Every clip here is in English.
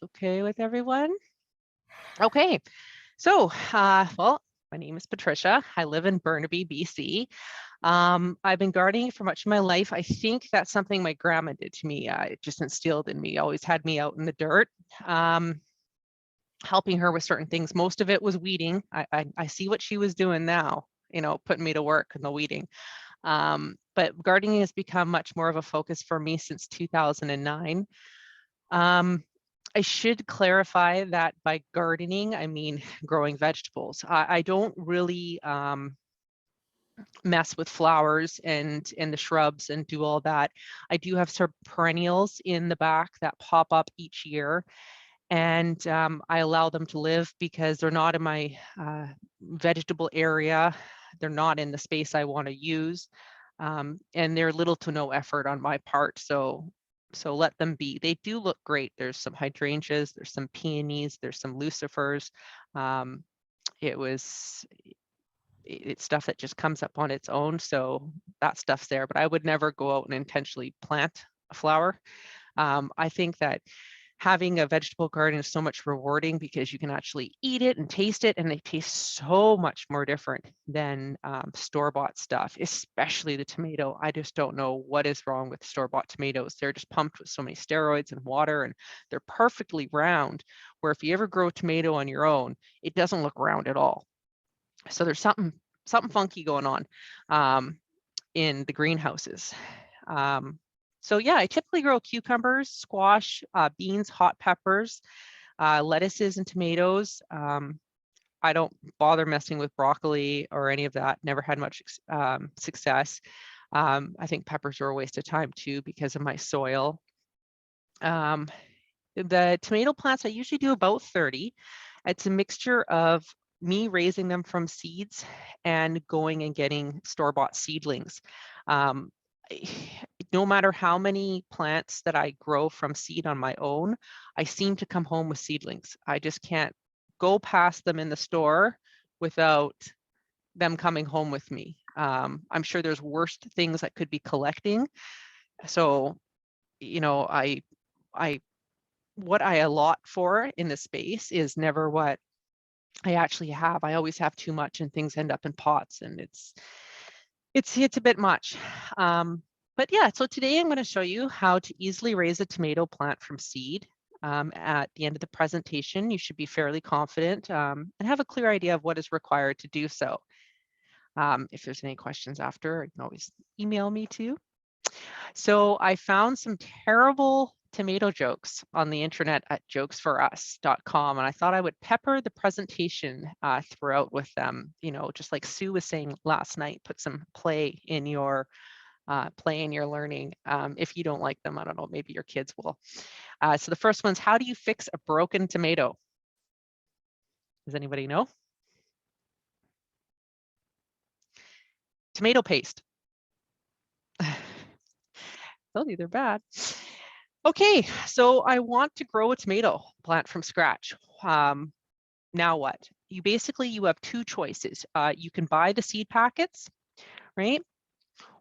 Okay with everyone? Okay, so, well, my name is Patricia. I live in Burnaby, BC. I've been gardening for much of my life. I think that's something my grandma did to me. It just instilled in me, always had me out in the dirt, um, helping her with certain things. Most of it was weeding. I see what she was doing now, putting me to work in the weeding. But gardening has become much more of a focus for me since 2009. Um, I should clarify that by gardening, I mean growing vegetables. I don't really mess with flowers and the shrubs and do all that. I do have some perennials in the back that pop up each year, and I allow them to live because they're not in my vegetable area. They're not in the space I want to use, and they're little to no effort on my part. So let them be. They do look great. There's some hydrangeas, there's some peonies, there's some lucifers. Um, it was it's stuff that just comes up on its own. So that stuff's there, but I would never go out and intentionally plant a flower. I think that having a vegetable garden is so much rewarding because you can actually eat it and taste it, and they taste so much more different than store-bought stuff, especially the tomato. I just don't know what is wrong with store-bought tomatoes. They're just pumped with so many steroids and water, and they're perfectly round, where if you ever grow a tomato on your own, it doesn't look round at all. So there's something funky going on in the greenhouses. So yeah, I typically grow cucumbers, squash, beans, hot peppers, lettuces, and tomatoes. I don't bother messing with broccoli or any of that. Never had much success. I think peppers are a waste of time too because of my soil. The tomato plants, I usually do about 30. It's a mixture of me raising them from seeds and going and getting store-bought seedlings. Um, no matter how many plants that I grow from seed on my own, I seem to come home with seedlings. I just can't go past them in the store without them coming home with me. I'm sure there's worse things I could be collecting. So, I what I allot for in the space is never what I actually have. I always have too much and things end up in pots, and it's a bit much. But yeah, so today I'm going to show you how to easily raise a tomato plant from seed. At the end of the presentation, you should be fairly confident and have a clear idea of what is required to do so. If there's any questions after, you can always email me too. So I found some terrible tomato jokes on the internet at jokesforus.com, and I thought I would pepper the presentation throughout with them. Just like Sue was saying last night, put some play in your learning. If you don't like them, I don't know, maybe your kids will. So the first one's, how do you fix a broken tomato? Does anybody know? Tomato paste. Told you they're bad. Okay, so I want to grow a tomato plant from scratch. Now what? You have two choices. You can buy the seed packets, right?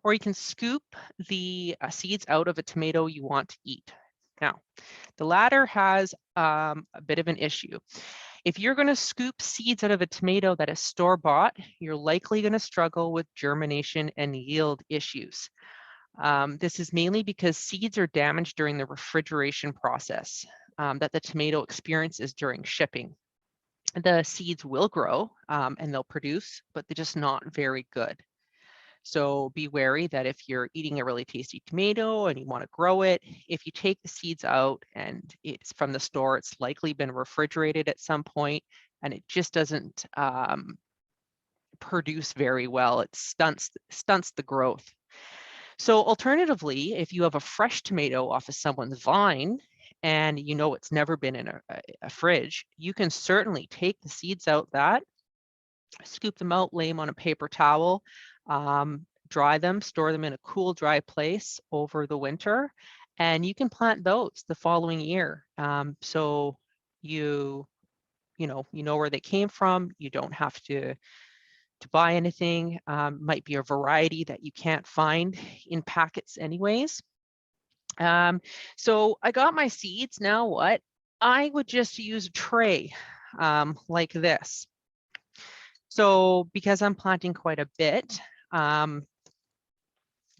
Or you can scoop the seeds out of a tomato you want to eat. Now, the latter has a bit of an issue. If you're going to scoop seeds out of a tomato that is store-bought, you're likely going to struggle with germination and yield issues. This is mainly because seeds are damaged during the refrigeration process that the tomato experiences during shipping. The seeds will grow and they'll produce, but they're just not very good. So be wary that if you're eating a really tasty tomato and you want to grow it, if you take the seeds out and it's from the store, it's likely been refrigerated at some point and it just doesn't produce very well. It stunts the growth. So alternatively, if you have a fresh tomato off of someone's vine and it's never been in a fridge, you can certainly take the seeds out scoop them out, lay them on a paper towel, dry them, store them in a cool, dry place over the winter, and you can plant those the following year. So you know where they came from. You don't have to buy anything. Might be a variety that you can't find in packets anyways. So I got my seeds. Now what? I would just use a tray like this. So because I'm planting quite a bit,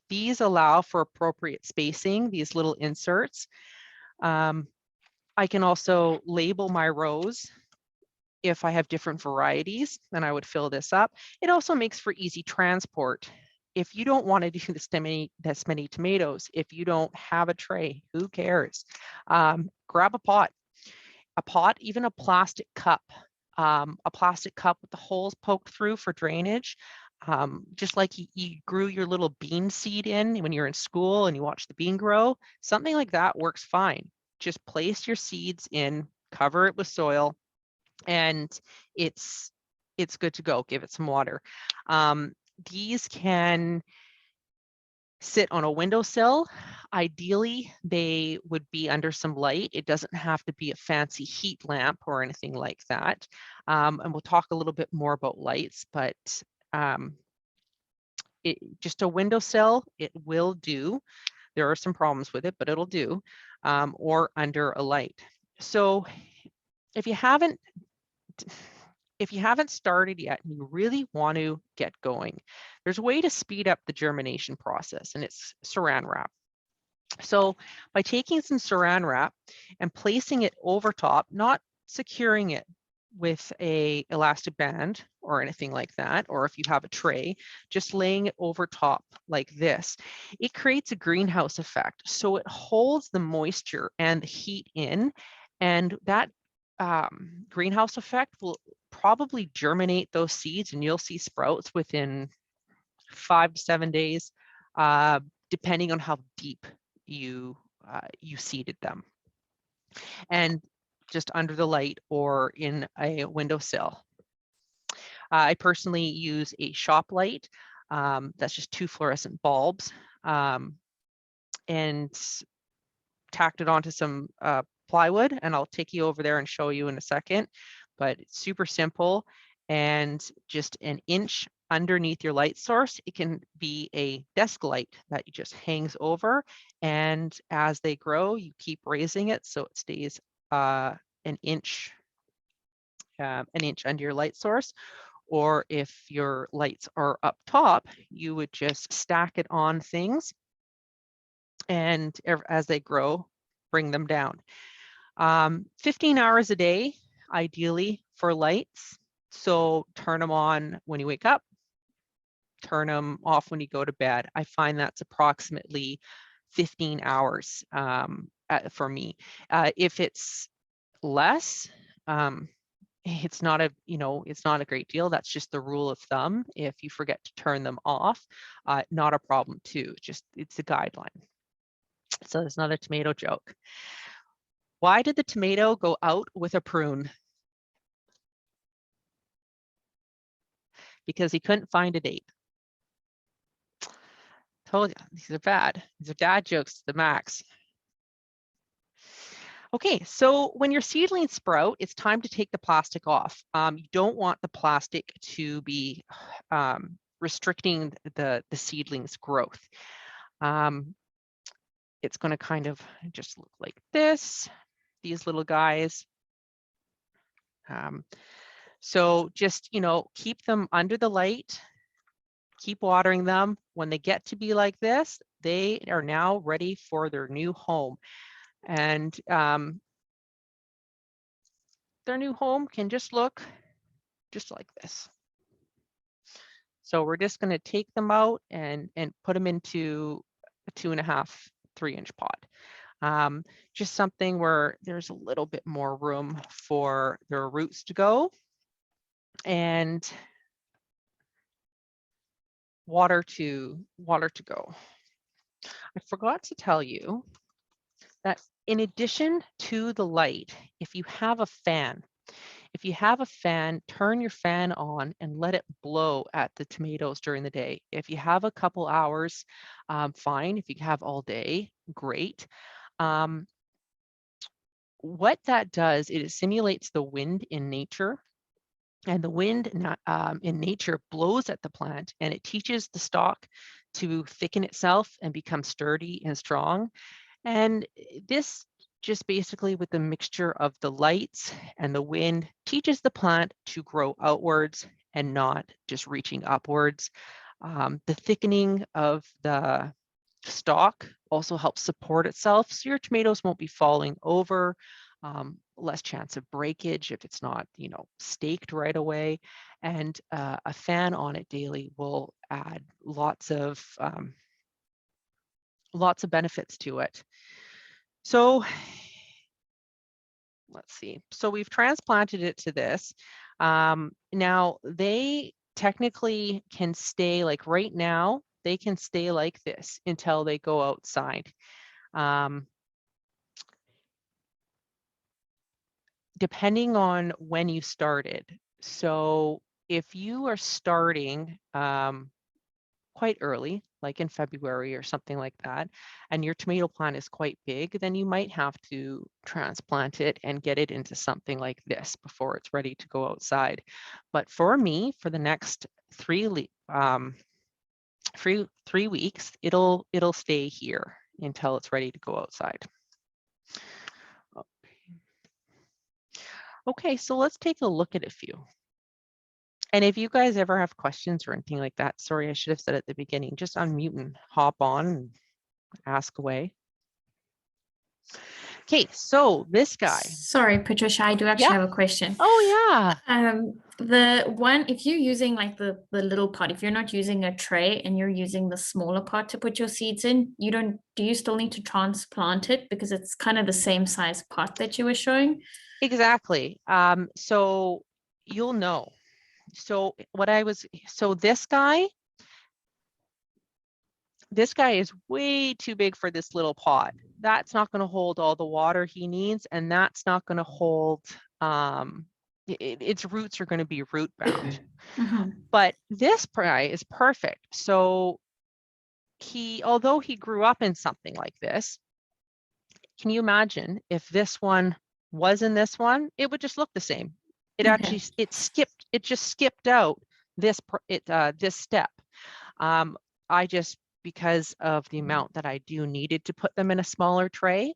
these allow for appropriate spacing, these little inserts. I can also label my rows if I have different varieties, then I would fill this up. It also makes for easy transport. If you don't want to do this many tomatoes, if you don't have a tray, who cares? Grab a pot, even a plastic cup with the holes poked through for drainage. Just like you grew your little bean seed in when you're in school and you watch the bean grow, something like that works fine. Just place your seeds in, cover it with soil, and it's good to go. Give it some water. These can sit on a windowsill. Ideally, they would be under some light. It doesn't have to be a fancy heat lamp or anything like that. And we'll talk a little bit more about lights, but just a windowsill, it will do. There are some problems with it, but it'll do, or under a light. So if you haven't started yet and you really want to get going, there's a way to speed up the germination process, and it's saran wrap. So by taking some saran wrap and placing it over top, not securing it with a elastic band or anything like that, or if you have a tray, just laying it over top like this, it creates a greenhouse effect. So it holds the moisture and the heat in, and that greenhouse effect will probably germinate those seeds, and you'll see sprouts within 5 to 7 days, depending on how deep you seeded them, and just under the light or in a windowsill. I personally use a shop light. That's just 2 fluorescent bulbs, and tacked it onto some plywood, and I'll take you over there and show you in a second, but it's super simple, and just an inch underneath your light source. It can be a desk light that just hangs over, and as they grow, you keep raising it so it stays an inch under your light source. Or if your lights are up top, you would just stack it on things, and as they grow, bring them down. 15 hours a day, ideally, for lights. So turn them on when you wake up, turn them off when you go to bed. I find that's approximately 15 hours for me. If it's less, it's not a great deal. That's just the rule of thumb. If you forget to turn them off, not a problem too. It's a guideline. So there's another tomato joke. Why did the tomato go out with a prune? Because he couldn't find a date. Told you, these are bad. These are dad jokes to the max. Okay, so when your seedlings sprout, it's time to take the plastic off. You don't want the plastic to be restricting the seedlings' growth. It's going to kind of just look like this, these little guys. So just, keep them under the light, keep watering them. When they get to be like this, they are now ready for their new home. And their new home can just look just like this. So we're just going to take them out and put them into a 2.5, 3-inch pot. Just something where there's a little bit more room for their roots to go, and water to go. I forgot to tell you that in addition to the light, if you have a fan, turn your fan on and let it blow at the tomatoes during the day. If you have a couple hours, fine. If you have all day, great. What that does, it simulates the wind in nature. And the wind in nature blows at the plant, and it teaches the stalk to thicken itself and become sturdy and strong. And this just basically with the mixture of the lights and the wind, teaches the plant to grow outwards and not just reaching upwards. The thickening of the stalk also helps support itself, so your tomatoes won't be falling over, less chance of breakage if it's not, staked right away. And a fan on it daily will add lots of benefits to it. So let's see. So we've transplanted it to this. Now they technically can stay, like right now, they can stay like this until they go outside. Depending on when you started. So if you are starting quite early, like in February or something like that, and your tomato plant is quite big, then you might have to transplant it and get it into something like this before it's ready to go outside. But for me, for the next 3 weeks, it'll stay here until it's ready to go outside. Okay, so let's take a look at a few. And if you guys ever have questions or anything like that, sorry, I should have said at the beginning, just unmute and hop on and ask away. Okay, so this guy. Sorry, Patricia, I do actually have a question. Oh yeah. The one, if you're using like the little pot, if you're not using a tray and you're using the smaller pot to put your seeds in, do you still need to transplant it because it's kind of the same size pot that you were showing? Exactly. So you'll know. So this guy is way too big for this little pot. That's not going to hold all the water he needs, and that's not going to hold, its roots are going to be root bound. But this guy is perfect. So although he grew up in something like this, can you imagine if this one was in this one, it would just look the same. It actually, it just skipped out this step. Because of the amount that I do needed to put them in a smaller tray.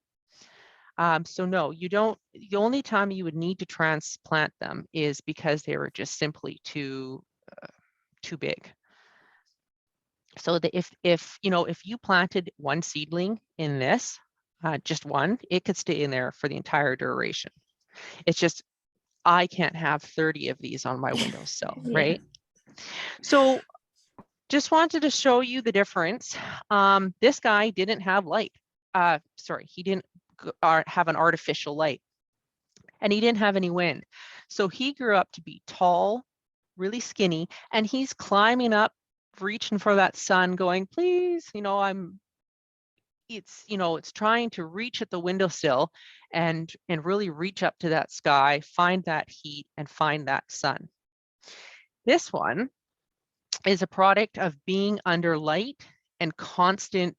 So no, you don't, the only time you would need to transplant them is because they were just simply too big. So that if you planted one seedling in this, just one, it could stay in there for the entire duration. It's just, I can't have 30 of these on my windowsill, right? So just wanted to show you the difference. This guy didn't have light. He didn't have an artificial light, and he didn't have any wind. So he grew up to be tall, really skinny, and he's climbing up, reaching for that sun, going, please, it's trying to reach at the windowsill and really reach up to that sky, find that heat and find that sun. This one is a product of being under light and constant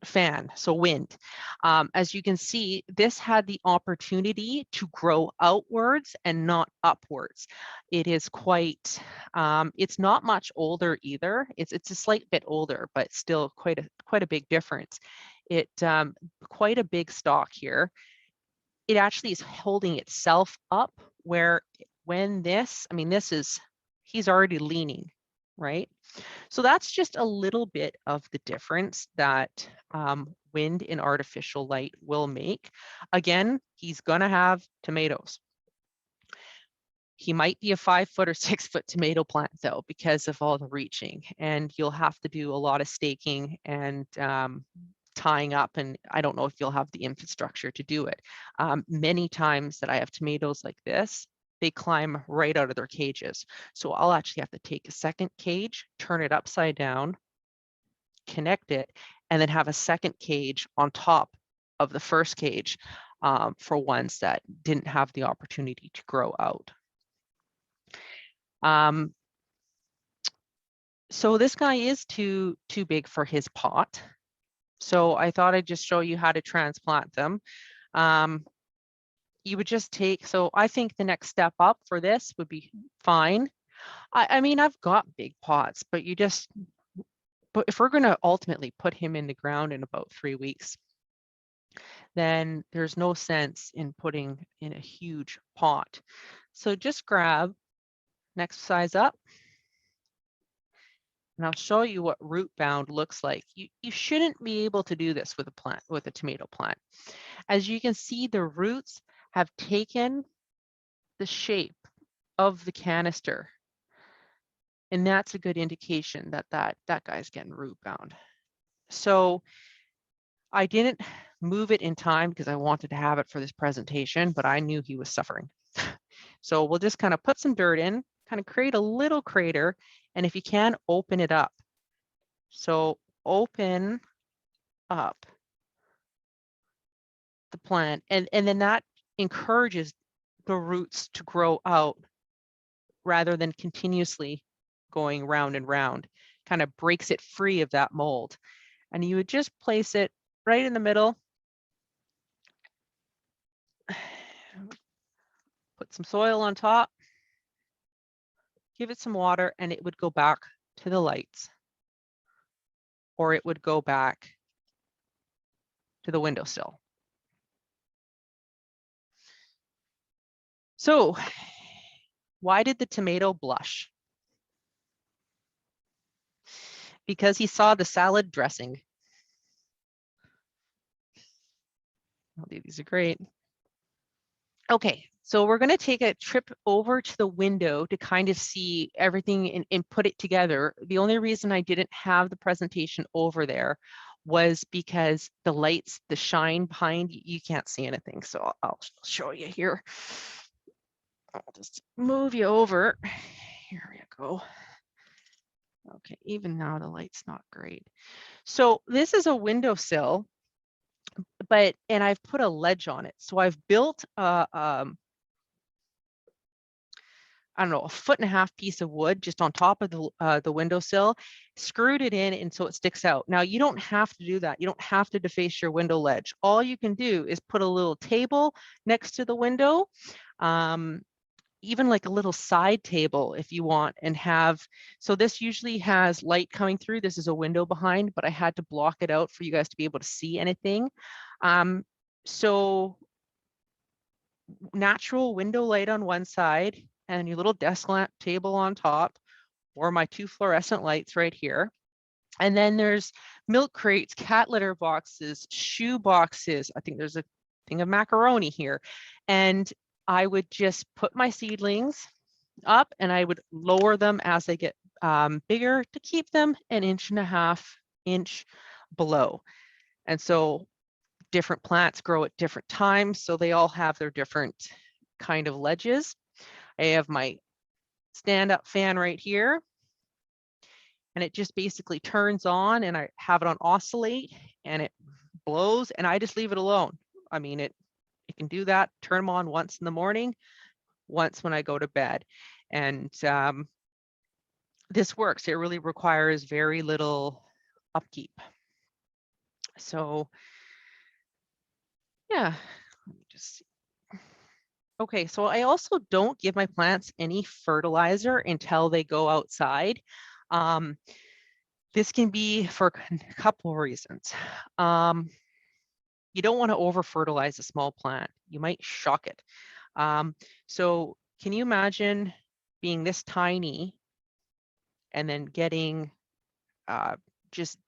fan, so wind. As you can see, this had the opportunity to grow outwards and not upwards. It is quite, it's not much older either. It's a slight bit older, but still quite a big difference. It quite a big stalk here. It actually is holding itself up, where when he's already leaning, right? So that's just a little bit of the difference that wind and artificial light will make. Again, he's gonna have tomatoes. He might be a 5-foot or 6-foot tomato plant though, because of all the reaching, and you'll have to do a lot of staking and tying up, and I don't know if you'll have the infrastructure to do it. Many times that I have tomatoes like this, they climb right out of their cages. So I'll actually have to take a second cage, turn it upside down, connect it, and then have a second cage on top of the first cage for ones that didn't have the opportunity to grow out. So this guy is too big for his pot. So I thought I'd just show you how to transplant them. You would just so I think the next step up for this would be fine. I mean, I've got big pots, but you just but if we're going to ultimately put him in the ground in about 3 weeks, then there's no sense in putting in a huge pot. So just grab next size up, and I'll show you what root bound looks like. You shouldn't be able to do this with a plant, with a tomato plant. As you can see, the roots have taken the shape of the canister. And that's a good indication that that guy's getting root bound. So I didn't move it in time because I wanted to have it for this presentation, but I knew he was suffering. So we'll just kind of put some dirt in, kind of create a little crater, and if you can, open it up. So open up the plant, and then that encourages the roots to grow out rather than continuously going round and round, kind of breaks it free of that mold. And you would just place it right in the middle. Put some soil on top, give it some water, and it would go back to the lights, or it would go back to the windowsill. So why did the tomato blush? Because he saw the salad dressing. Oh, these are great. Okay, so we're going to take a trip over to the window to kind of see everything and put it together. The only reason I didn't have the presentation over there was because the lights, the shine behind, you can't see anything. So I'll show you here. I'll just move you over. Here we go. Okay, even now the light's not great. So this is a windowsill, and I've put a ledge on it. So I've built a, I don't know, 1.5 feet piece of wood just on top of the windowsill, screwed it in, and so it sticks out. Now you don't have to do that. You don't have to deface your window ledge. All you can do is put a little table next to the window, even like a little side table if you want, and have, so this usually has light coming through. This is a window behind, but I had to block it out for you guys to be able to see anything. So natural window light on one side and your little desk lamp table on top, or my 2 fluorescent lights right here. And then there's milk crates, cat litter boxes, shoe boxes. I think there's a thing of macaroni here. And I would just put my seedlings up and I would lower them as they get bigger to keep them 1.5 inch below. And so different plants grow at different times, so they all have their different kind of ledges. I have my stand-up fan right here, and it just basically turns on, and I have it on oscillate, and it blows, and I just leave it alone. I mean, it can do that, turn them on once in the morning, once when I go to bed. And this works. It really requires very little upkeep. So yeah, let me just see. Okay, so I also don't give my plants any fertilizer until they go outside. This can be for a couple of reasons. You don't want to over fertilize a small plant. You might shock it. So can you imagine being this tiny and then getting just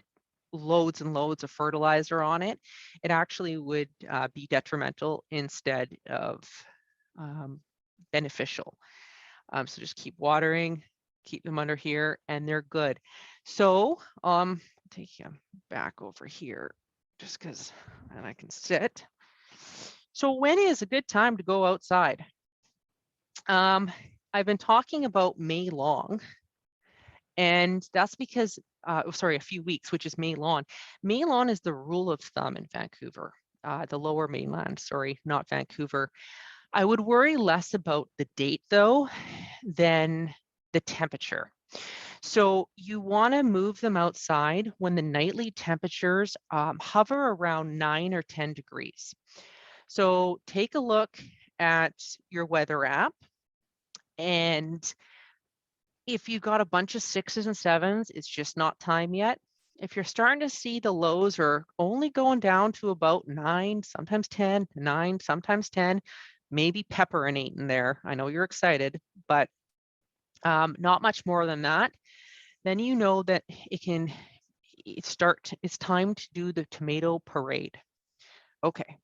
loads and loads of fertilizer on it? It actually would be detrimental instead of beneficial. So just keep watering, keep them under here, and they're good. So take him back over here just because, and I can sit. So when is a good time to go outside? I've been talking about May long, and that's because, sorry, a few weeks, which is May lawn. May lawn is the rule of thumb in Vancouver, the lower mainland, sorry, not Vancouver. I would worry less about the date though than the temperature. So you want to move them outside when the nightly temperatures hover around 9 or 10 degrees. So take a look at your weather app, and if you've got a bunch of 6s and 7s, it's just not time yet. if you're starting to see the lows are only going down to about 9, sometimes 10, 9, sometimes 10, maybe pepper an 8 in there. I know you're excited, but not much more than that. Then you know that it's time to do the tomato parade. Okay,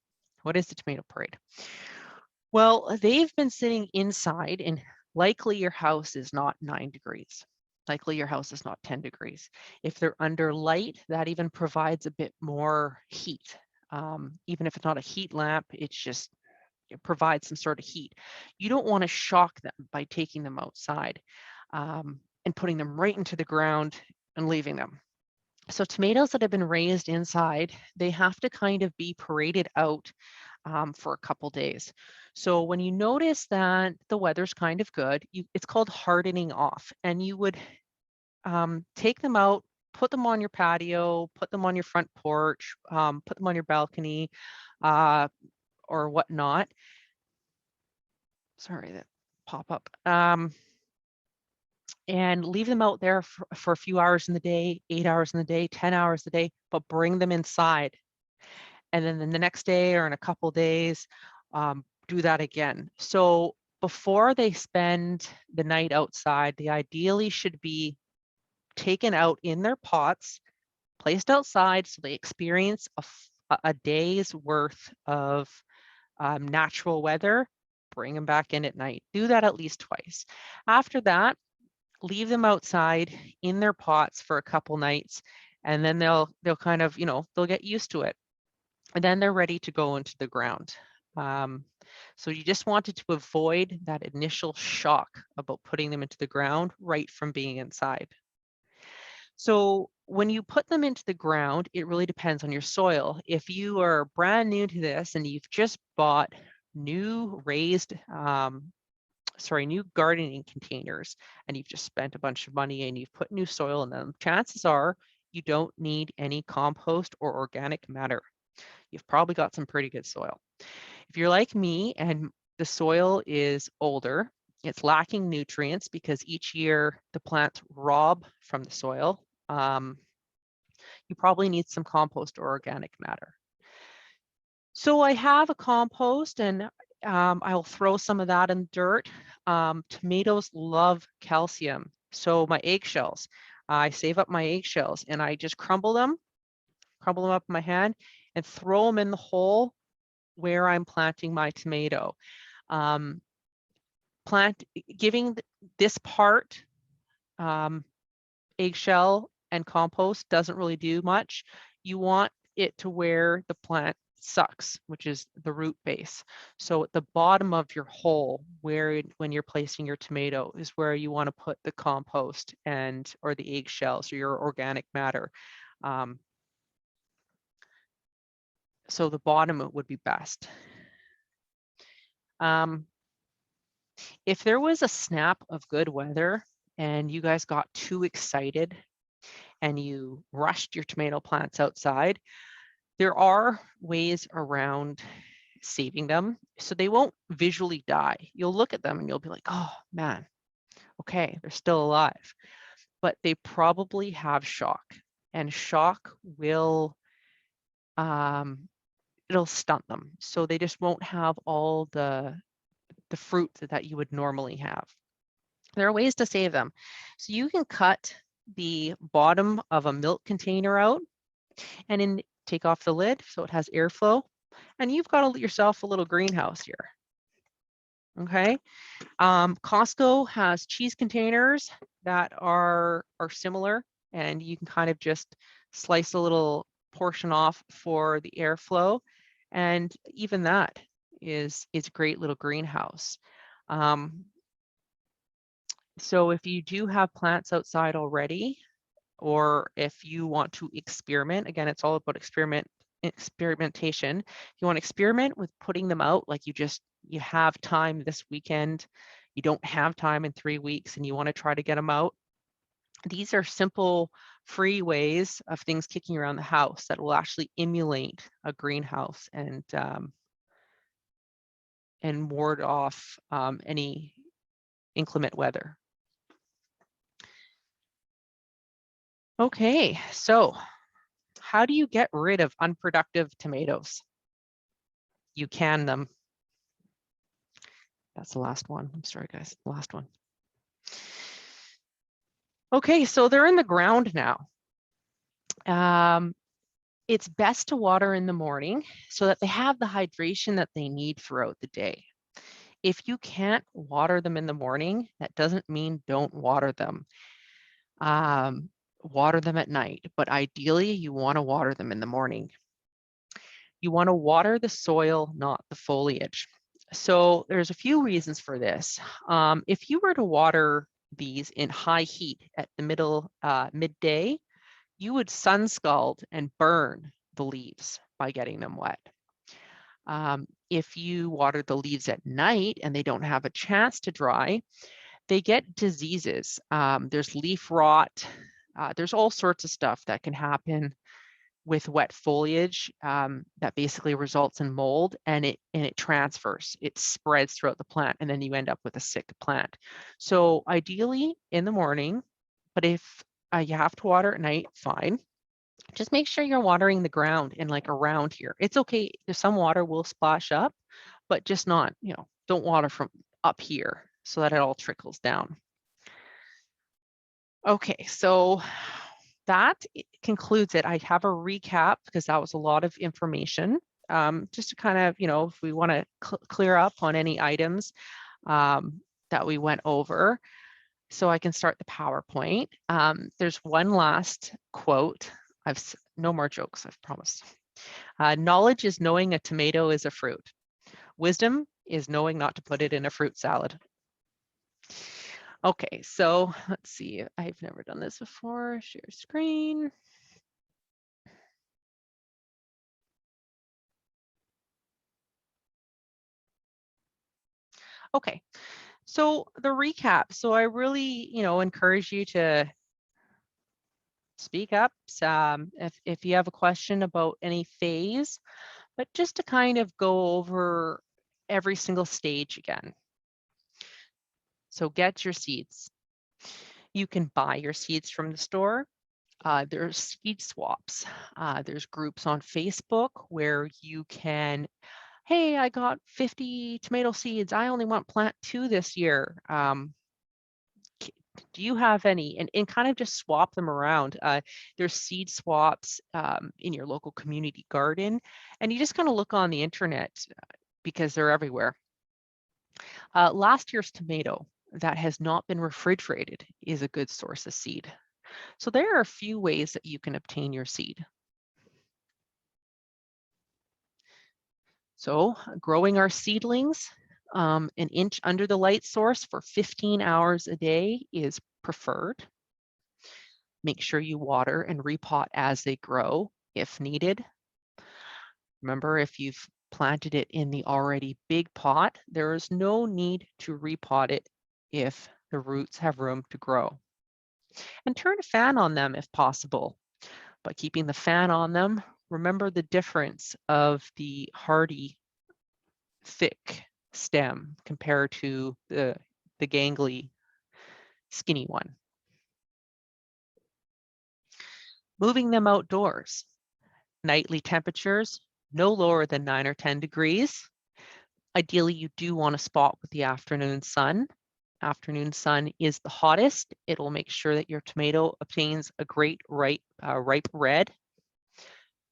what is the tomato parade? Well, they've been sitting inside, and likely your house is not 9 degrees. Likely your house is not 10 degrees. If they're under light, that even provides a bit more heat. Even if it's not a heat lamp, it provides some sort of heat. You don't want to shock them by taking them outside and putting them right into the ground and leaving them. So tomatoes that have been raised inside, they have to kind of be paraded out for a couple days. So when you notice that the weather's kind of good, it's called hardening off, and you would take them out, put them on your patio, put them on your front porch, put them on your balcony or whatnot. Sorry, that pop up. And leave them out there for a few hours in the day, 8 hours in the day, 10 hours a day, but bring them inside. And then the next day or in a couple days, do that again. So before they spend the night outside, they ideally should be taken out in their pots, placed outside so they experience a day's worth of natural weather, bring them back in at night. Do that at least twice. After that, leave them outside in their pots for a couple nights, and then they'll kind of, they'll get used to it. And then they're ready to go into the ground. So you just wanted to avoid that initial shock about putting them into the ground right from being inside. So when you put them into the ground, it really depends on your soil. If you are brand new to this and you've just bought new new gardening containers, and you've just spent a bunch of money and you've put new soil in them, chances are you don't need any compost or organic matter. You've probably got some pretty good soil. If you're like me and the soil is older, it's lacking nutrients because each year the plants rob from the soil, you probably need some compost or organic matter. So I have a compost, and I'll throw some of that in dirt. Tomatoes love calcium. So my eggshells, I save up my eggshells and I just crumble them up in my hand and throw them in the hole where I'm planting my tomato. Giving this part eggshell and compost doesn't really do much. You want it to where the plant sucks, which is the root base. So at the bottom of your hole, when you're placing your tomato, is where you want to put the compost or the eggshells or your organic matter. So the bottom would be best. If there was a snap of good weather and you guys got too excited and you rushed your tomato plants outside, there are ways around saving them so they won't visually die. You'll look at them and you'll be like, oh man, okay, they're still alive. But they probably have shock, and shock will it'll stunt them. So they just won't have all the fruit that you would normally have. There are ways to save them. So you can cut the bottom of a milk container out and take off the lid so it has airflow, and you've got yourself a little greenhouse here. Okay. Costco has cheese containers that are similar, and you can kind of just slice a little portion off for the airflow, and even that is a great little greenhouse. So if you do have plants outside already, or if you want to experiment, again, it's all about experimentation. If you want to experiment with putting them out, like you have time this weekend, you don't have time in 3 weeks, and you want to try to get them out. These are simple, free ways of things kicking around the house that will actually emulate a greenhouse and ward off any inclement weather. Okay, so how do you get rid of unproductive tomatoes? You can them. That's the last one. I'm sorry, guys, last one. Okay, so they're in the ground now. It's best to water in the morning so that they have the hydration that they need throughout the day. If you can't water them in the morning, that doesn't mean don't water them. Water them at night, but ideally you want to water them in the morning. You want to water the soil, not the foliage. So there's a few reasons for this. If you were to water these in high heat at the midday, you would sun scald and burn the leaves by getting them wet. If you water the leaves at night and they don't have a chance to dry, they get diseases. There's leaf rot. There's all sorts of stuff that can happen with wet foliage that basically results in mold, and it transfers. It spreads throughout the plant, and then you end up with a sick plant. So ideally in the morning, but if you have to water at night, fine. Just make sure you're watering the ground and like around here. It's okay if some water will splash up, but just not, don't water from up here so that it all trickles down. Okay, so that concludes it. I have a recap because that was a lot of information. Just to kind of, if we want to clear up on any items that we went over, so I can start the PowerPoint. There's one last quote. No more jokes, I've promised. Knowledge is knowing a tomato is a fruit. Wisdom is knowing not to put it in a fruit salad. Okay, so let's see. I've never done this before. Share screen. Okay, so the recap. So I really, encourage you to speak up if you have a question about any phase, but just to kind of go over every single stage again. So get your seeds. You can buy your seeds from the store. There's seed swaps. There's groups on Facebook where you can, hey, I got 50 tomato seeds. I only want plant 2 this year. Do you have any? And kind of just swap them around. There's seed swaps in your local community garden. And you just kind of look on the internet because they're everywhere. Last year's tomato that has not been refrigerated is a good source of seed. So there are a few ways that you can obtain your seed. So growing our seedlings an inch under the light source for 15 hours a day is preferred. Make sure you water and repot as they grow if needed. Remember, if you've planted it in the already big pot, there is no need to repot it if the roots have room to grow. And turn a fan on them if possible. By keeping the fan on them, remember the difference of the hardy, thick stem compared to the gangly, skinny one. Moving them outdoors. Nightly temperatures, no lower than 9 or 10 degrees. Ideally, you do want a spot with the afternoon sun. Afternoon sun is the hottest. It'll make sure that your tomato obtains a great ripe red.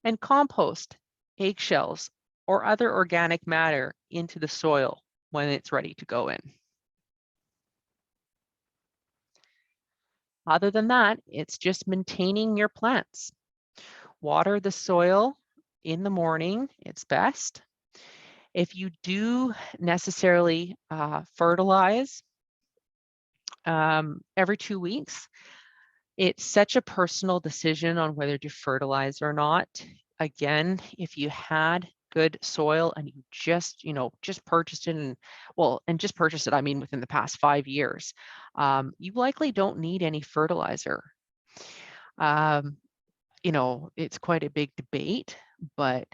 And compost, eggshells, or other organic matter into the soil when it's ready to go in. Other than that, it's just maintaining your plants. Water the soil in the morning, it's best. If you do necessarily fertilize every 2 weeks, it's such a personal decision on whether to fertilize or not. Again, if you had good soil and you just purchased it and just purchased it, I mean, within the past 5 years, you likely don't need any fertilizer. It's quite a big debate, but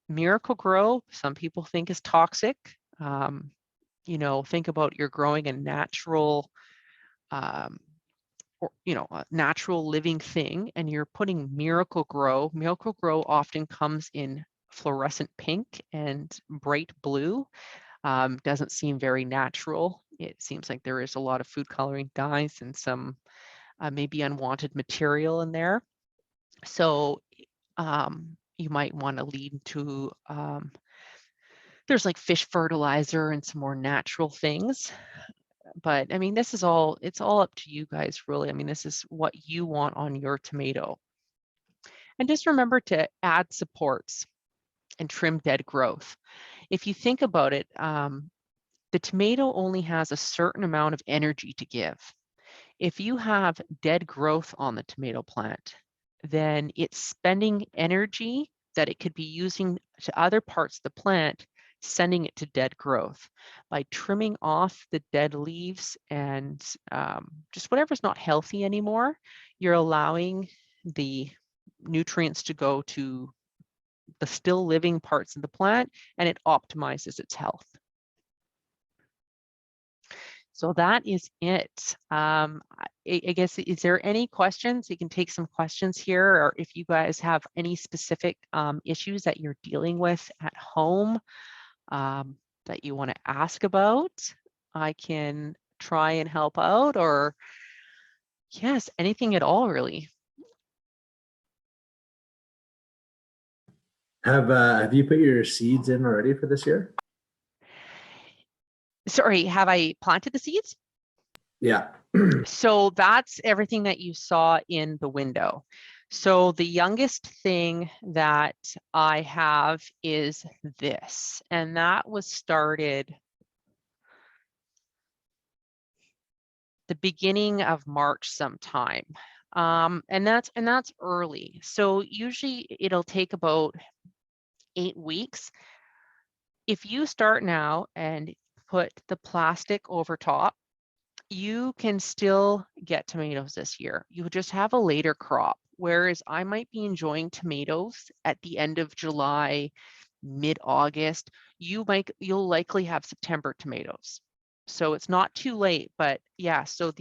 Miracle-Gro, some people think is toxic. Think about you're growing a natural or, you know, a natural living thing, and you're putting Miracle-Gro. Miracle-Gro often comes in fluorescent pink and bright blue. Doesn't seem very natural. It seems like there is a lot of food coloring dyes and some maybe unwanted material in there. So you might want to lean to, there's like fish fertilizer and some more natural things. But I mean, this is all, it's all up to you guys, really. I mean, this is what you want on your tomato. And just remember to add supports and trim dead growth. If you think about it, the tomato only has a certain amount of energy to give. If you have dead growth on the tomato plant, then it's spending energy that it could be using to other parts of the plant, sending it to dead growth. By trimming off the dead leaves and just whatever's not healthy anymore, you're allowing the nutrients to go to the still living parts of the plant, and it optimizes its health. So that is it. I guess, is there any questions? You can take some questions here, or if you guys have any specific issues that you're dealing with at home that you want to ask about, I can try and help out, or yes, anything at all, really. Have you put your seeds in already for this year? Sorry, have I planted the seeds? Yeah. So that's everything that you saw in the window. So the youngest thing that I have is this, and that was started the beginning of March sometime. And that's early. So usually it'll take about 8 weeks. If you start now and put the plastic over top, you can still get tomatoes this year. You just have a later crop. Whereas I might be enjoying tomatoes at the end of July, mid-August, you'll likely have September tomatoes. So it's not too late, but yeah, so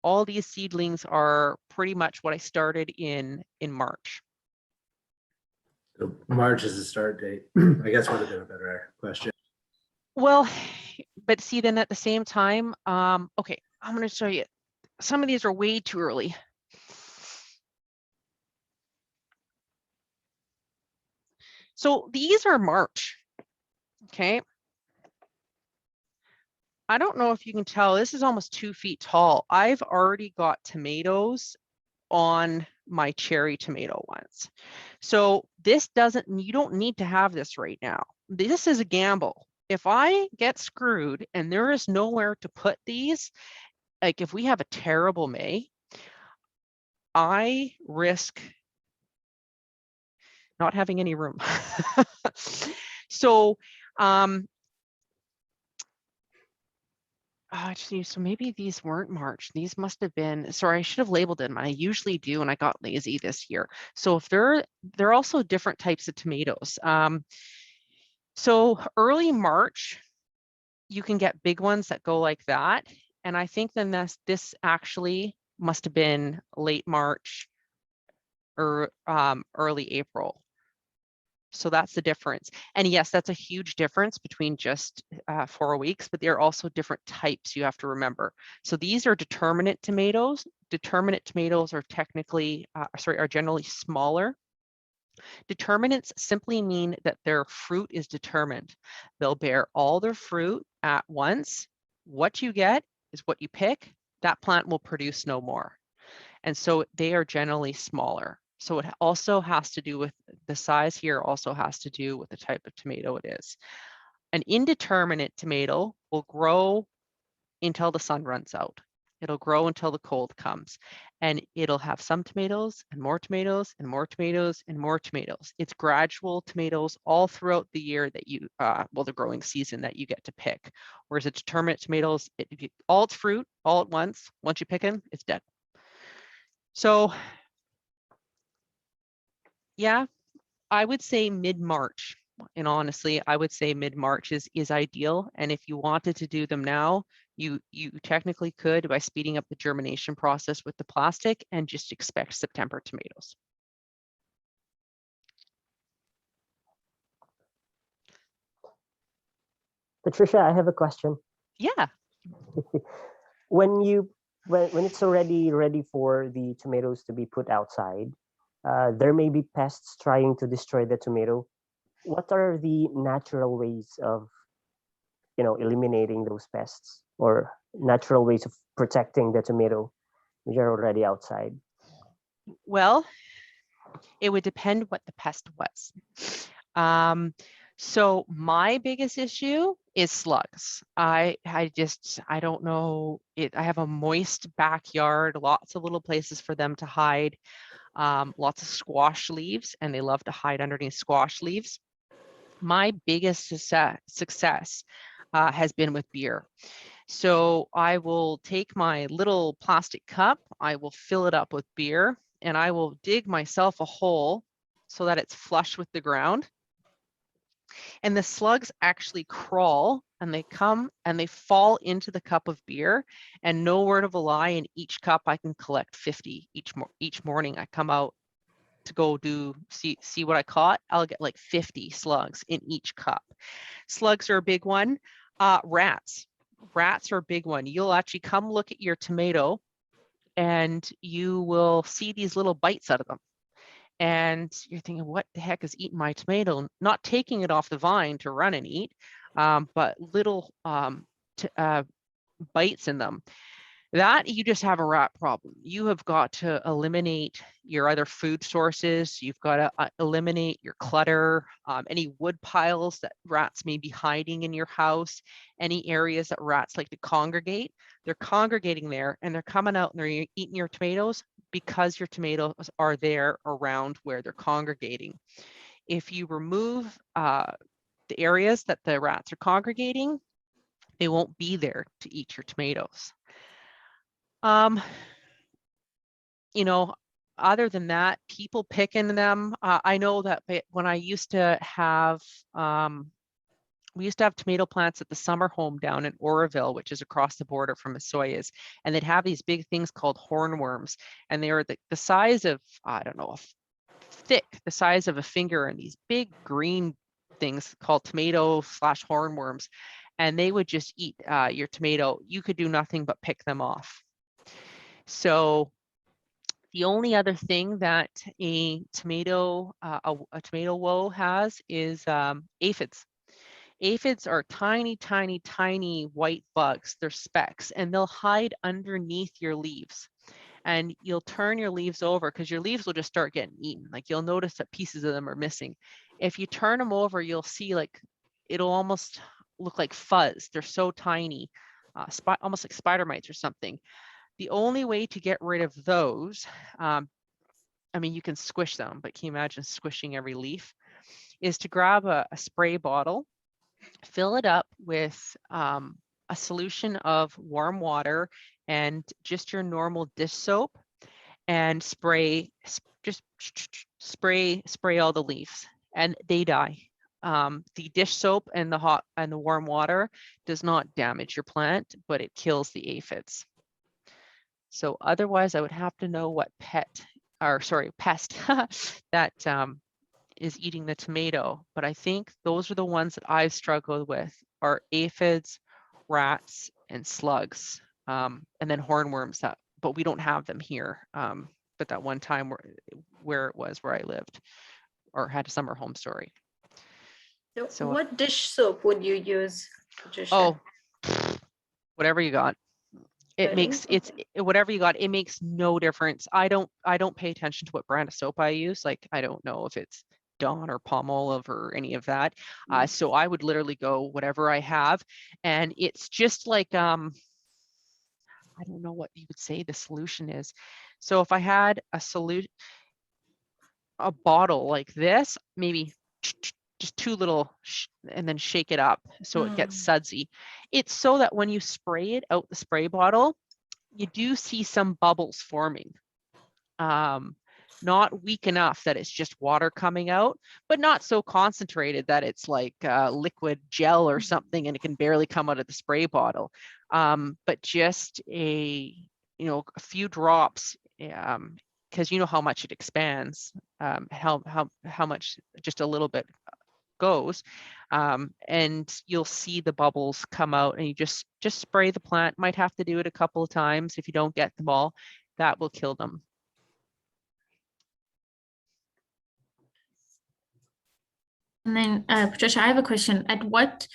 all these seedlings are pretty much what I started in March. So March is the start date. I guess would have been a better question. Well, but see, then at the same time, okay, I'm going to show you. Some of these are way too early. So these are March, okay? I don't know if you can tell, this is almost 2 feet tall. I've already got tomatoes on my cherry tomato ones. So this you don't need to have this right now. This is a gamble. If I get screwed and there is nowhere to put these, like if we have a terrible May, I risk not having any room. So, so maybe these weren't March. These must have been, sorry, I should have labeled them. I usually do, and I got lazy this year. So if they're also different types of tomatoes. So early March, you can get big ones that go like that. And I think then this actually must have been late March or early April. So that's the difference. And yes, that's a huge difference between just 4 weeks, but there are also different types you have to remember. So these are determinate tomatoes. Determinate tomatoes are technically, are generally smaller. Determinants simply mean that their fruit is determined. They'll bear all their fruit at once. What you get is what you pick. That plant will produce no more. And so they are generally smaller. So it also has to do with the size here, also has to do with the type of tomato it is. An indeterminate tomato will grow until the sun runs out. It'll grow until the cold comes, and it'll have some tomatoes and more tomatoes and more tomatoes and more tomatoes. It's gradual tomatoes all throughout the year that you, the growing season that you get to pick. Whereas a determinate tomatoes, all its fruit all at once. Once you pick them, it's dead. So yeah, I would say mid-March. And honestly, I would say mid-March is ideal. And if you wanted to do them now, you technically could by speeding up the germination process with the plastic and just expect September tomatoes. Patricia, I have a question. Yeah. When it's already ready for the tomatoes to be put outside, there may be pests trying to destroy the tomato. What are the natural ways of, eliminating those pests, or natural ways of protecting the tomato which are already outside? Well, it would depend what the pest was. So my biggest issue is slugs. I don't know it. I have a moist backyard, lots of little places for them to hide, lots of squash leaves, and they love to hide underneath squash leaves. My biggest success has been with beer. So I will take my little plastic cup, I will fill it up with beer, and I will dig myself a hole so that it's flush with the ground. And the slugs actually crawl and they come and they fall into the cup of beer. And no word of a lie, in each cup I can collect 50 each morning. I come out to go see what I caught. I'll get like 50 slugs in each cup. Slugs are a big one. Rats are a big one. You'll actually come look at your tomato and you will see these little bites out of them. And you're thinking, what the heck is eating my tomato? Not taking it off the vine to run and eat, but little bites in them. That you just have a rat problem. You have got to eliminate your other food sources. You've got to eliminate your clutter, any wood piles that rats may be hiding in your house, any areas that rats like to congregate. They're congregating there and they're coming out and they're eating your tomatoes because your tomatoes are there around where they're congregating. If you remove the areas that the rats are congregating, they won't be there to eat your tomatoes. Other than that, people picking them. I know that when I used to have, we used to have tomato plants at the summer home down in Oroville, which is across the border from Osoyoos, and they'd have these big things called hornworms, and they were the size of, I don't know, thick, the size of a finger, and these big green things called tomato/hornworms, and they would just eat your tomato. You could do nothing but pick them off. So the only other thing that a tomato woe has is aphids. Aphids are tiny, tiny, tiny white bugs. They're specks, and they'll hide underneath your leaves. And you'll turn your leaves over because your leaves will just start getting eaten. Like you'll notice that pieces of them are missing. If you turn them over, you'll see like it'll almost look like fuzz. They're so tiny, almost like spider mites or something. The only way to get rid of those, I mean, you can squish them, but can you imagine squishing every leaf? Is to grab a spray bottle, fill it up with a solution of warm water and just your normal dish soap, and spray all the leaves, and they die. The dish soap and the warm water does not damage your plant, but it kills the aphids. So otherwise, I would have to know what pest that is eating the tomato. But I think those are the ones that I've struggled with are aphids, rats, and slugs, and then hornworms. But we don't have them here. But that one time where I lived or had a summer home story. So what dish soap would you use, Patricia? Oh, whatever you got. It makes whatever you got. It makes no difference. I don't pay attention to what brand of soap I use. Like I don't know if it's Dawn or Palmolive or any of that. So I would literally go whatever I have, and it's just like I don't know what you would say the solution is. So if I had a bottle like this, maybe just too little, and then shake it up so it gets sudsy. It's so that when you spray it out the spray bottle, you do see some bubbles forming. not weak enough that it's just water coming out, but not so concentrated that it's like liquid gel or something and it can barely come out of the spray bottle. But just a few drops, because you know how much it expands, how much just a little bit goes, and you'll see the bubbles come out, and you just spray the plant. Might have to do it a couple of times if you don't get them all. That will kill them. And then, Patricia, I have a question. At what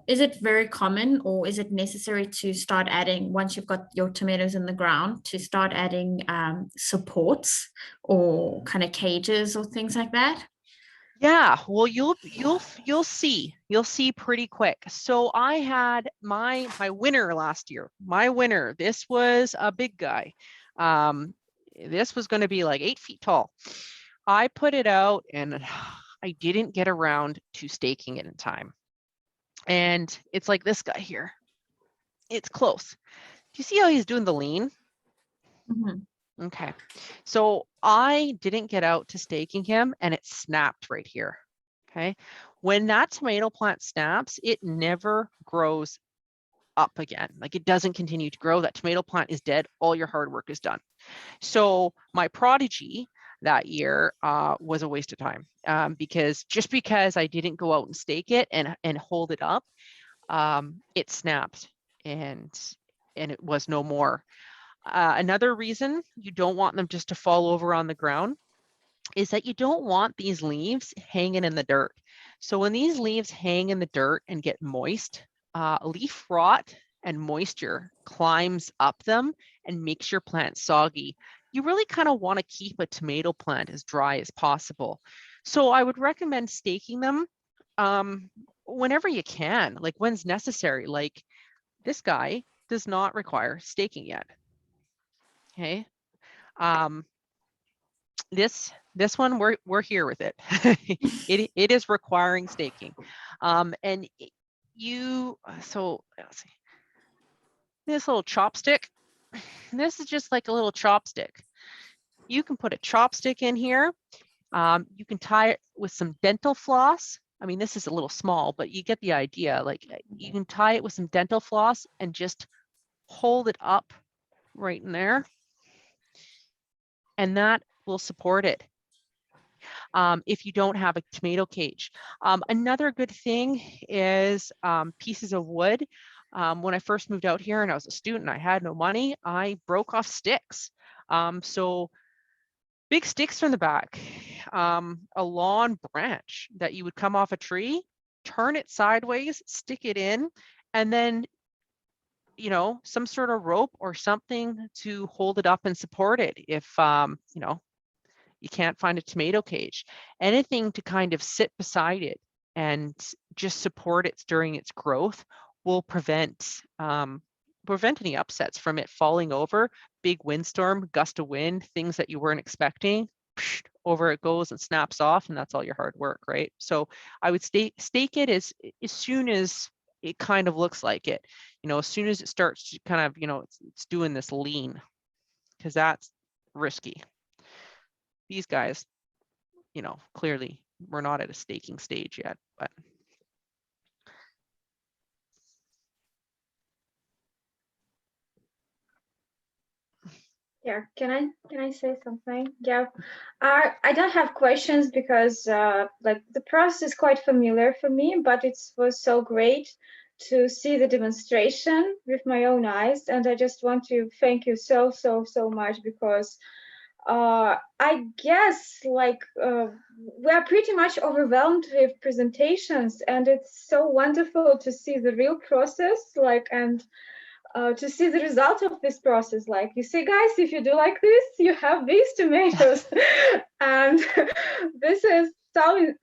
is it very common, or is it necessary to start adding, once you've got your tomatoes in the ground, to start adding supports or kind of cages or things like that? Yeah, well, you'll see pretty quick. So I had my winner last year. My winner, this was a big guy. This was going to be like 8 feet tall. I put it out and I didn't get around to staking it in time. And it's like this guy here. It's close. Do you see how he's doing the lean? Mm-hmm. Okay. So I didn't get out to staking him and it snapped right here. Okay. When that tomato plant snaps, it never grows up again. Like, it doesn't continue to grow. That tomato plant is dead. All your hard work is done. So my prodigy that year was a waste of time, because I didn't go out and stake it and hold it up, it snapped and it was no more. Another reason you don't want them just to fall over on the ground is that you don't want these leaves hanging in the dirt. So when these leaves hang in the dirt and get moist, leaf rot and moisture climbs up them and makes your plant soggy. You really kind of want to keep a tomato plant as dry as possible. So I would recommend staking them whenever you can, like when's necessary. Like, this guy does not require staking yet. Okay. This one, we're here with it. it is requiring staking. And so let's see. This little chopstick, this is just like a little chopstick. You can put a chopstick in here. You can tie it with some dental floss. I mean, this is a little small, but you get the idea. Like, you can tie it with some dental floss and just hold it up right in there. And that will support it. If you don't have a tomato cage. Another good thing is pieces of wood. When I first moved out here and I was a student, I had no money, I broke off sticks. So big sticks from the back, a lawn branch that you would come off a tree, turn it sideways, stick it in, and then some sort of rope or something to hold it up and support it if you can't find a tomato cage. Anything to kind of sit beside it and just support it during its growth will prevent any upsets from it falling over. Big windstorm, gust of wind, things that you weren't expecting, over it goes and snaps off, and that's all your hard work, right? So I would stake it as soon as it kind of looks like it, as soon as it starts to kind of, it's doing this lean, because that's risky. These guys, clearly we're not at a staking stage yet, but. Yeah, can I say something? Yeah, I don't have questions because like the process is quite familiar for me, but it was so great to see the demonstration with my own eyes, and I just want to thank you so much, because I guess like we are pretty much overwhelmed with presentations, and it's so wonderful to see the real process, like, and to see the result of this process. Like, you see, guys, if you do like this, you have these tomatoes. And this is so,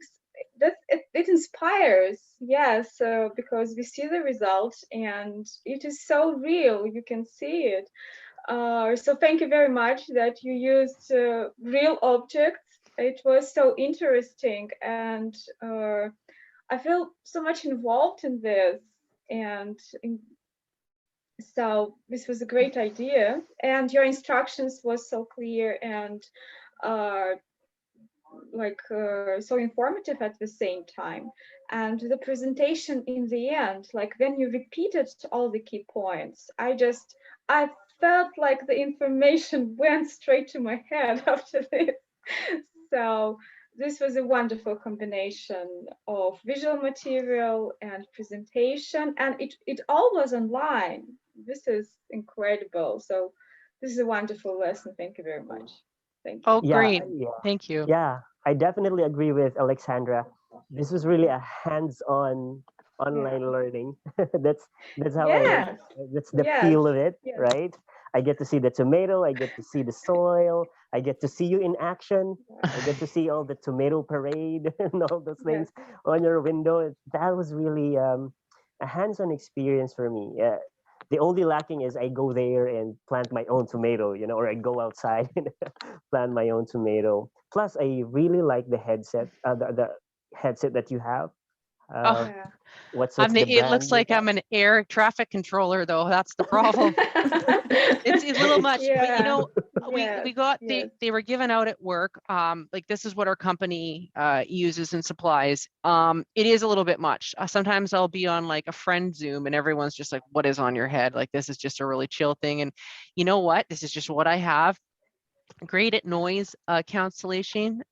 it inspires. Yes, because we see the results and it is so real, you can see it. So thank you very much that you used real objects. It was so interesting, and I feel so much involved in this, and so this was a great idea, and your instructions was so clear, and so informative at the same time. And the presentation in the end, like when you repeated all the key points, I felt like the information went straight to my head after this. So this was a wonderful combination of visual material and presentation, and it all was online. This is incredible. So this is a wonderful lesson. Thank you very much. Thank you. Oh, Yeah, great. yeah, Thank you. yeah. I definitely agree with Alexandra. This was really a hands-on online learning. that's how Yes. that's the Yes. feel of it, Yes. right? I get to see the tomato, I get to see the soil, I get to see you in action, I get to see all the tomato parade and all those things on your window. That was really a hands-on experience for me. The only lacking is I go there and plant my own tomato, or I go outside and plant my own tomato. Plus, I really like the headset, the headset that you have. Oh, Yeah. What's it the looks brand? like I'm an air traffic controller, though. That's the problem. It's a little much, but Yes, we got yes. they were given out at work. Like this is what our company uses and supplies. It is a little bit much. Sometimes I'll be on like a friend Zoom and everyone's just like, what is on your head? Like this is just a really chill thing. And you know what? This is just what I have. Great at noise cancellation,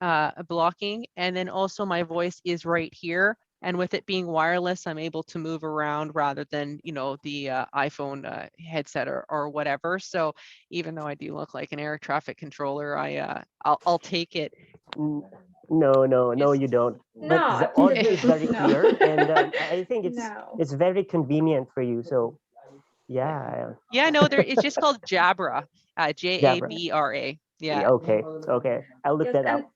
blocking, and then also my voice is right here. And with it being wireless, I'm able to move around rather than, the iPhone headset or whatever. So even though I do look like an air traffic controller, I'll take it. No, you don't. But No, the audio is very no. clear, and I think No. it's very convenient for you. So yeah, Yeah, no, it's just called Jabra, Jabra. Yeah. okay. I'll look Yes, that and up.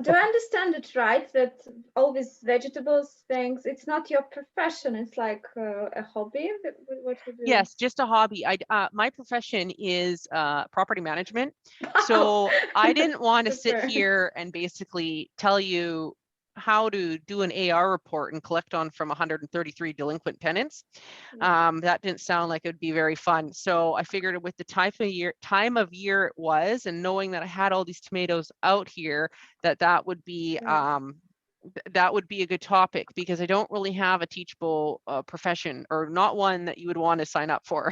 do I understand it right that all these vegetables things, it's not your profession, it's like a hobby? What you do? Yes, just a hobby. My profession is property management. So I didn't want to sit Super. here and basically tell you how to do an AR report and collect on from 133 delinquent tenants. That didn't sound like it would be very fun. So I figured with the time of year it was, and knowing that I had all these tomatoes out here, that would be that would be a good topic, because I don't really have a teachable profession, or not one that you would want to sign up for.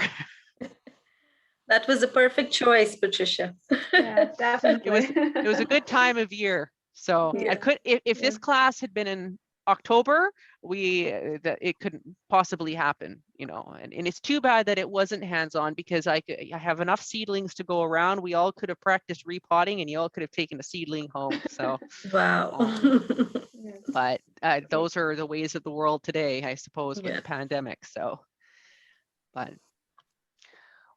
That was a perfect choice, Patricia. Yeah, definitely. It was a good time of year. So Yeah. I could, if this class had been in October, it couldn't possibly happen, and it's too bad that it wasn't hands-on, because I have enough seedlings to go around. We all could have practiced repotting and you all could have taken a seedling home. So Wow. but those are the ways of the world today, I suppose, with the pandemic. So, but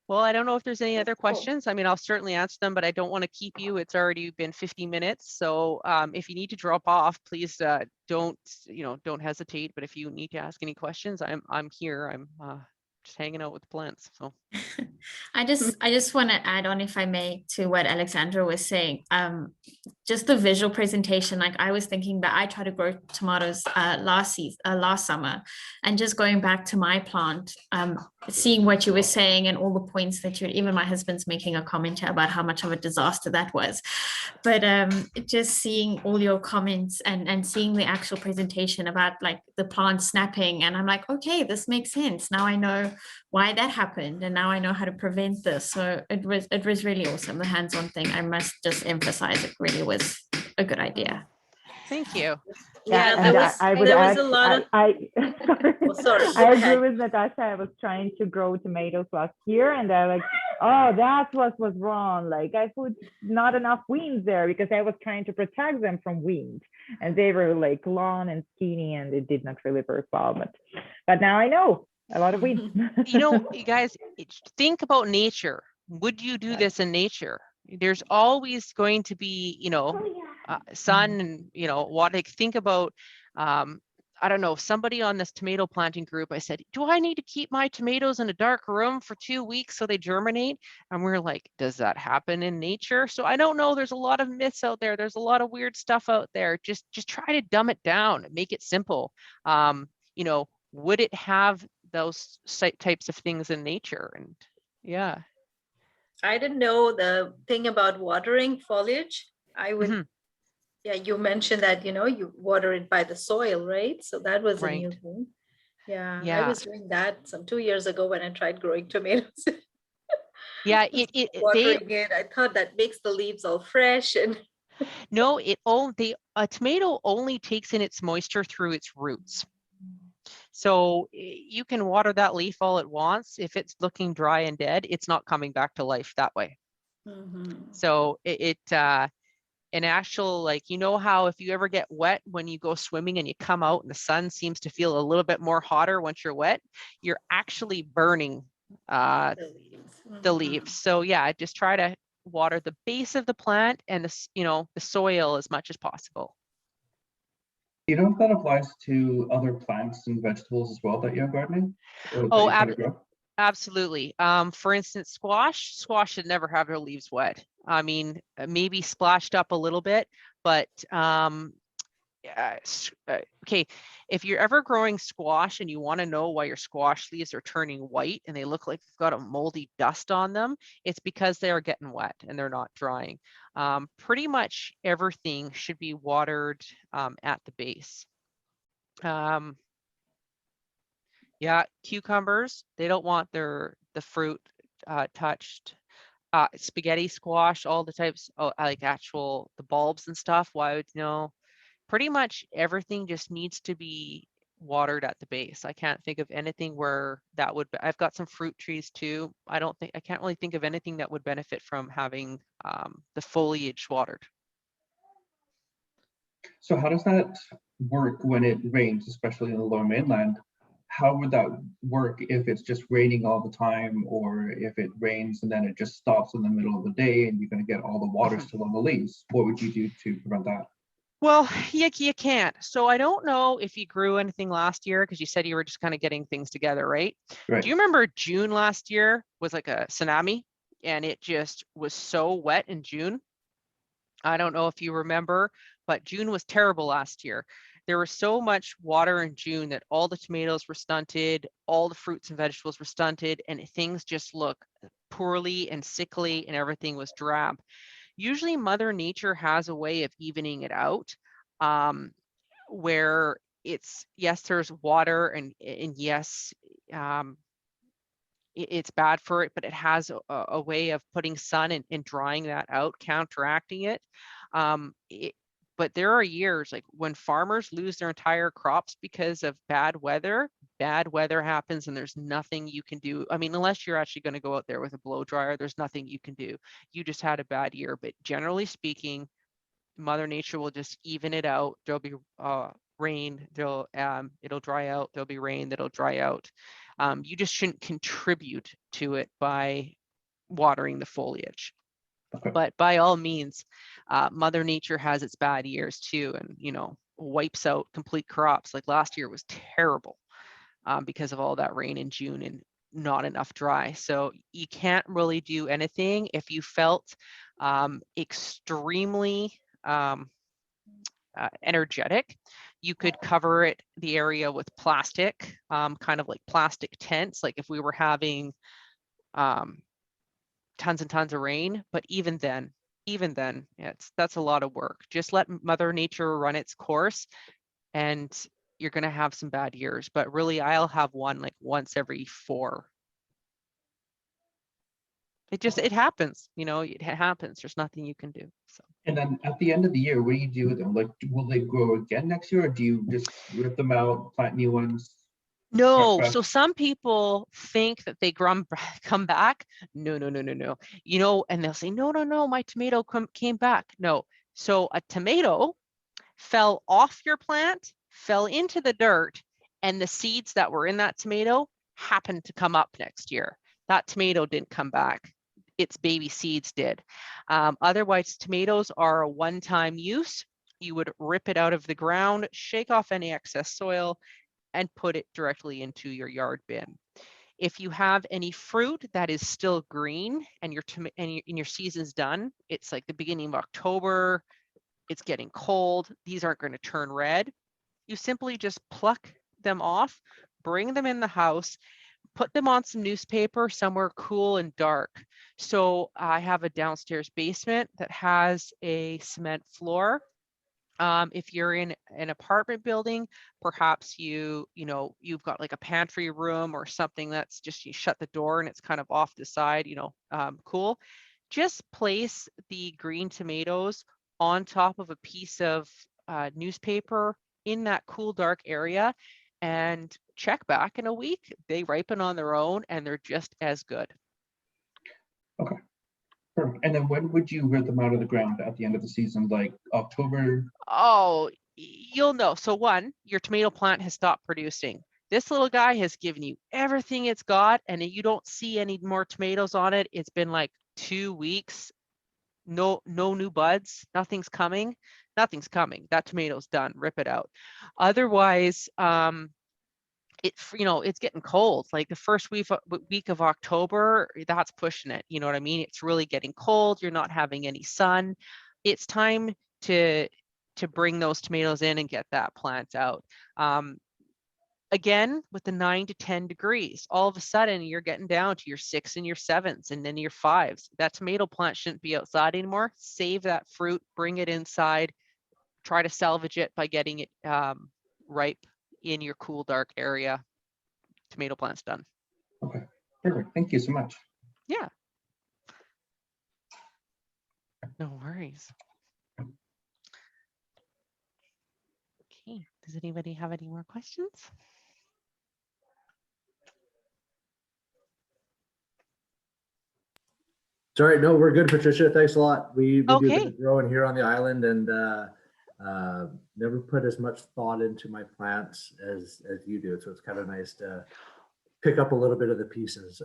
well, I don't know if there's any other questions. I mean, I'll certainly answer them, but I don't want to keep you. It's already been 50 minutes. So if you need to drop off, please don't hesitate. But if you need to ask any questions, I'm here. I'm just hanging out with the plants. So I just want to add on, if I may, to what Alexandra was saying. Just the visual presentation. Like I was thinking that I tried to grow tomatoes last summer, and just going back to my plant, seeing what you were saying and all the points that even my husband's making a comment about how much of a disaster that was. But just seeing all your comments and seeing the actual presentation about like the plant snapping, and I'm like, okay, this makes sense. Now I know why that happened, and now I know how to prevent this. So it was really awesome. The hands-on thing, I must just emphasize, it really was a good idea. thank you. Yeah, and there was a lot of. Sorry. Oh, sorry. I agree with Natasha. I was trying to grow tomatoes last year, and they're like, oh, that's what was wrong. Like I put not enough weeds there because I was trying to protect them from wind, and they were like long and skinny, and it did not really work well. But now I know a lot of weeds. You guys, think about nature. Would you do this in nature? There's always going to be, sun and, water. Think about, I don't know, somebody on this tomato planting group, I said, do I need to keep my tomatoes in a dark room for 2 weeks so they germinate? And we're like, does that happen in nature? So I don't know. There's a lot of myths out there. There's a lot of weird stuff out there. Just try to dumb it down and make it simple. Would it have those types of things in nature? And yeah. I didn't know the thing about watering foliage. I would, Mhm. yeah, you mentioned that, you water it by the soil, right? So that was a new Right. thing. Yeah, I Yeah. was doing that some 2 years ago when I tried growing tomatoes. Yeah. Just They watering it. I thought that makes the leaves all fresh and no, a tomato only takes in its moisture through its roots. So you can water that leaf all it wants. If it's looking dry and dead, it's not coming back to life that way. Mhm. So an actual, like, how if you ever get wet when you go swimming and you come out and the sun seems to feel a little bit more hotter once you're wet, you're actually burning The leaves. the Mhm. leaves. So yeah, just try to water the base of the plant and the soil as much as possible. You know if that applies to other plants and vegetables as well that you're gardening or that Oh, you try to grow? absolutely. For instance, squash should never have their leaves wet. I mean, maybe splashed up a little bit, but okay, if you're ever growing squash and you want to know why your squash leaves are turning white and they look like they've got a moldy dust on them, it's because they are getting wet and they're not drying. Pretty much everything should be watered at the base. Yeah, cucumbers, they don't want the fruit touched. Spaghetti squash, all the types, like the bulbs and stuff. Why would pretty much everything just needs to be watered at the base. I can't think of anything where that would. I've got some fruit trees too. I can't really think of anything that would benefit from having the foliage watered. So how does that work when it rains, especially in the lower mainland? How would that work if it's just raining all the time, or if it rains and then it just stops in the middle of the day and you're going to get all the water still on the leaves? What would you do to prevent that? Well, you can't. So I don't know if you grew anything last year because you said you were just kind of getting things together, right? Right. Do you remember June last year was like a tsunami and it just was so wet in June? I don't know if you remember, but June was terrible last year. There was so much water in June that all the tomatoes were stunted, all the fruits and vegetables were stunted, and things just look poorly and sickly and everything was drab. Usually Mother Nature has a way of evening it out, where yes, there's water and yes, um, it's bad for it, but it has a way of putting sun and drying that out, counteracting it. But there are years like when farmers lose their entire crops because of bad weather happens and there's nothing you can do. I mean, unless you're actually going to go out there with a blow dryer, there's nothing you can do. You just had a bad year. But generally speaking, Mother Nature will just even it out. There'll be rain, it'll dry out. There'll be rain that'll dry out. You just shouldn't contribute to it by watering the foliage. Okay. But by all means, Mother Nature has its bad years too, and wipes out complete crops. Like last year was terrible because of all that rain in June and not enough dry. So you can't really do anything. If you felt extremely energetic, you could cover the area with plastic, kind of like plastic tents, like if we were having tons and tons of rain. But even then, that's a lot of work. Just let Mother Nature run its course, and you're going to have some bad years. But really, I'll have one like once every 4. It happens, it happens. There's nothing you can do. So. And then at the end of the year, what do you do with them? Like, will they grow again next year, or do you just rip them out, plant new ones? No, so some people think that they come back. No. And they'll say, no, my tomato came back. No, so a tomato fell off your plant, fell into the dirt, and the seeds that were in that tomato happened to come up next year. That tomato didn't come back. Its baby seeds did. Otherwise, tomatoes are a one-time use. You would rip it out of the ground, shake off any excess soil, and put it directly into your yard bin. If you have any fruit that is still green and your season's done, it's like the beginning of October, it's getting cold, these aren't going to turn red. You simply just pluck them off, bring them in the house, put them on some newspaper somewhere cool and dark So I have a downstairs basement that has a cement floor. If you're in an apartment building, perhaps you've got like a pantry room or something that's just, you shut the door and it's kind of off the side, cool. Just place the green tomatoes on top of a piece of newspaper in that cool, dark area and check back in a week. They ripen on their own and they're just as good. Okay. Perfect. And then when would you root them out of the ground at the end of the season, like October? Oh, you'll know. So one, your tomato plant has stopped producing. This little guy has given you everything it's got, and you don't see any more tomatoes on it. It's been like 2 weeks. No new buds. Nothing's coming. That tomato's done. Rip it out. Otherwise, it's getting cold. Like the first week of October, that's pushing it. You know what I mean? It's really getting cold. You're not having any sun. It's time to bring those tomatoes in and get that plant out. Again, with the 9 to 10 degrees, all of a sudden you're getting down to your 6 and your 7s and then your 5s. That tomato plant shouldn't be outside anymore. Save that fruit, bring it inside, try to salvage it by getting it ripe in your cool, dark area. Tomato plant's done. Okay, perfect. Thank you so much. Yeah. No worries. Okay, does anybody have any more questions? Sorry, no, we're good, Patricia. Thanks a lot. We do a bit Okay. of growing here on the island and never put as much thought into my plants as you do. So it's kind of nice to pick up a little bit of the pieces.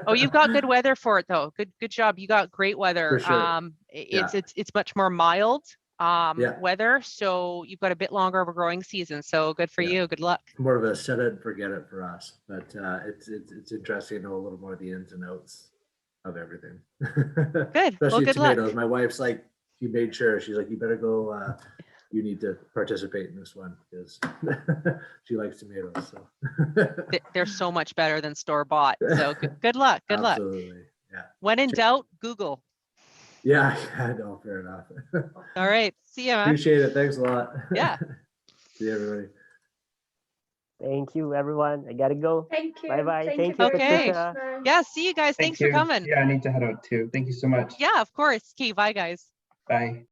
Oh, you've got good weather for it though. Good job. You got great weather. For sure. It's much more mild Yeah. weather, so you've got a bit longer of a growing season. So good for Yeah. you. Good luck. More of a set it and forget it for us, but it's interesting to know a little more of the ins and outs of everything. Good. Well, Especially good luck. tomatoes. My wife's like, she made sure, she's like, you better go, you need to participate in this one because she likes tomatoes. So They're so much better than store bought. So good luck. Good luck. absolutely. Yeah. When in doubt, Google. Yeah, no, fair enough. All right. See ya, man. Appreciate it. Thanks a lot. Yeah. See you, everybody. Thank you, everyone. I gotta go. Thank you. Bye-bye. Thank you, very Okay. much. Patricia. Bye. Yeah. See you guys. Thank Thanks for you. coming. Yeah, I need to head out too. Thank you so much. Yeah, of course. Okay. Bye, guys. Bye.